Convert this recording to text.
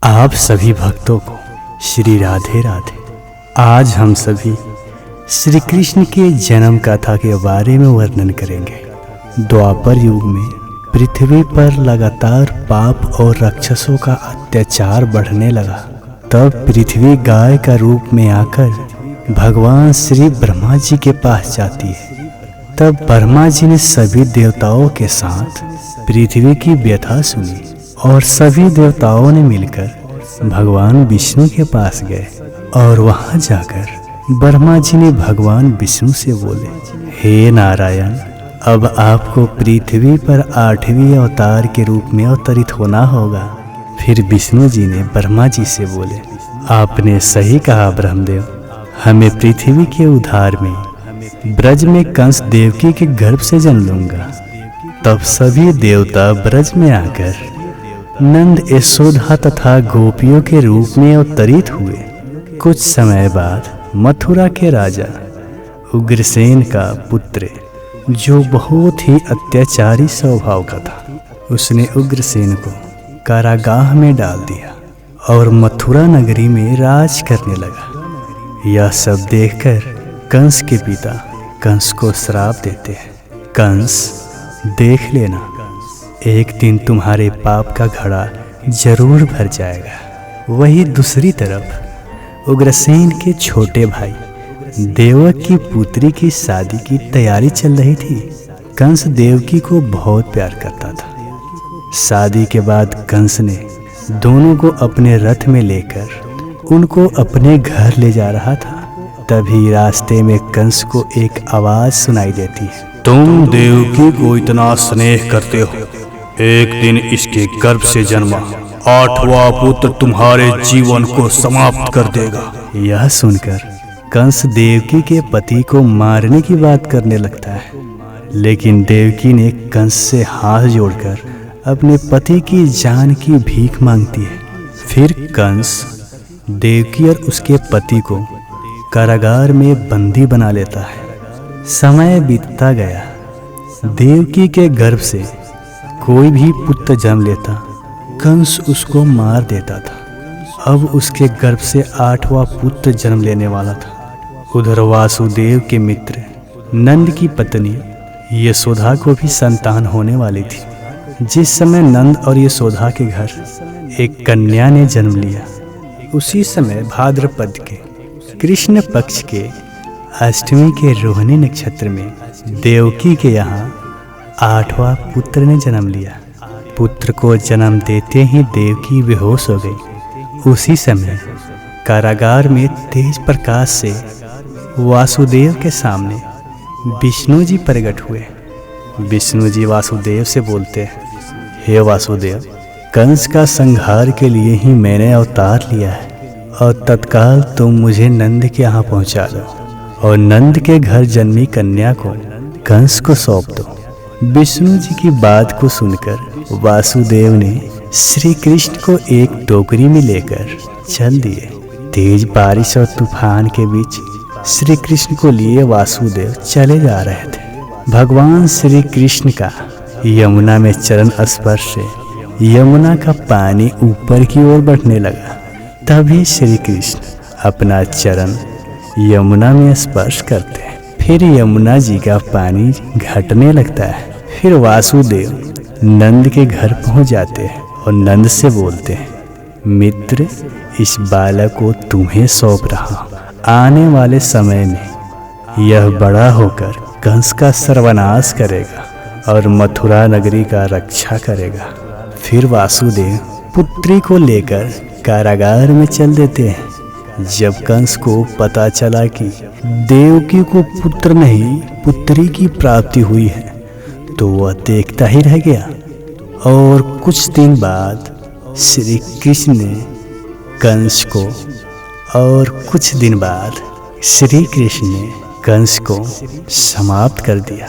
आप सभी भक्तों को श्री राधे राधे। आज हम सभी श्री कृष्ण के जन्म कथा के बारे में वर्णन करेंगे। द्वापर युग में पृथ्वी पर लगातार पाप और राक्षसों का अत्याचार बढ़ने लगा। तब पृथ्वी गाय का रूप में आकर भगवान श्री ब्रह्मा जी के पास जाती है। तब ब्रह्मा जी ने सभी देवताओं के साथ पृथ्वी की व्यथा सुनी और सभी देवताओं ने मिलकर भगवान विष्णु के पास गए और वहां जाकर ब्रह्मा जी ने भगवान विष्णु से बोले, हे नारायण, अब आपको पृथ्वी पर 8वें अवतार के रूप में अवतरित होना होगा। फिर विष्णु जी ने ब्रह्मा जी से बोले, आपने सही कहा ब्रह्मदेव, हमें पृथ्वी के उद्धार में ब्रज में कंस देवकी के गर्भ से जन्म लूंगा। तब सभी देवता ब्रज में आकर नंद, यशोदा तथा गोपियों के रूप में अवतरित हुए। कुछ समय बाद मथुरा के राजा उग्रसेन का पुत्र, जो बहुत ही अत्याचारी स्वभाव का था, उसने उग्रसेन को कारागाह में डाल दिया और मथुरा नगरी में राज करने लगा। यह सब देखकर कंस के पिता कंस को श्राप देते हैं, कंस देख लेना, एक दिन तुम्हारे पाप का घड़ा जरूर भर जाएगा। वही दूसरी तरफ उग्रसेन के छोटे भाई देवक की पुत्री की शादी की तैयारी चल रही थी। कंस देवकी को बहुत प्यार करता था। शादी के बाद कंस ने दोनों को अपने रथ में लेकर उनको अपने घर ले जा रहा था। तभी रास्ते में कंस को एक आवाज सुनाई देती है, तुम देवकी को इतना स्नेह करते हो, एक दिन इसके गर्भ से जन्मा 8वां पुत्र तुम्हारे जीवन को समाप्त कर देगा। यह सुनकर कंस देवकी के पति को मारने की बात करने लगता है, लेकिन देवकी ने कंस से हाथ जोड़कर अपने पति की जान की भीख मांगती है। फिर कंस देवकी और उसके पति को कारागार में बंदी बना लेता है। समय बीतता गया, देवकी के गर्भ से कोई भी पुत्र जन्म लेता, कंस उसको मार देता था। अब उसके गर्भ से 8वां पुत्र जन्म लेने वाला था। उधर वासुदेव के मित्र नंद की पत्नी यशोदा को भी संतान होने वाली थी। जिस समय नंद और यशोदा के घर एक कन्या ने जन्म लिया, उसी समय भाद्रपद के कृष्ण पक्ष के अष्टमी के रोहिणी नक्षत्र में देवकी के यहाँ 8वां पुत्र ने जन्म लिया। पुत्र को जन्म देते ही देवकी बेहोश हो गई। उसी समय कारागार में तेज प्रकाश से वासुदेव के सामने विष्णु जी प्रकट हुए। विष्णु जी वासुदेव से बोलते हैं, हे वासुदेव, कंस का संहार के लिए ही मैंने अवतार लिया है और तत्काल तुम मुझे नंद के यहाँ पहुँचा दो और नंद के घर जन्मी कन्या को कंस को सौंप दो। विष्णु जी की बात को सुनकर वासुदेव ने श्री कृष्ण को एक टोकरी में लेकर चल दिए। तेज बारिश और तूफान के बीच श्री कृष्ण को लिए वासुदेव चले जा रहे थे। भगवान श्री कृष्ण का यमुना में चरण स्पर्श से यमुना का पानी ऊपर की ओर बढ़ने लगा। तभी श्री कृष्ण अपना चरण यमुना में स्पर्श करते हैं। फिर यमुना जी का पानी घटने लगता है। फिर वासुदेव नंद के घर पहुंच जाते हैं और नंद से बोलते हैं, मित्र, इस बालक को तुम्हें सौंप रहा हूं। आने वाले समय में यह बड़ा होकर कंस का सर्वनाश करेगा और मथुरा नगरी का रक्षा करेगा। फिर वासुदेव पुत्री को लेकर कारागार में चल देते हैं। जब कंस को पता चला कि देवकी को पुत्र नहीं पुत्री की प्राप्ति हुई है, तो वह देखता ही रह गया। और कुछ दिन बाद श्री कृष्ण ने कंस को समाप्त कर दिया।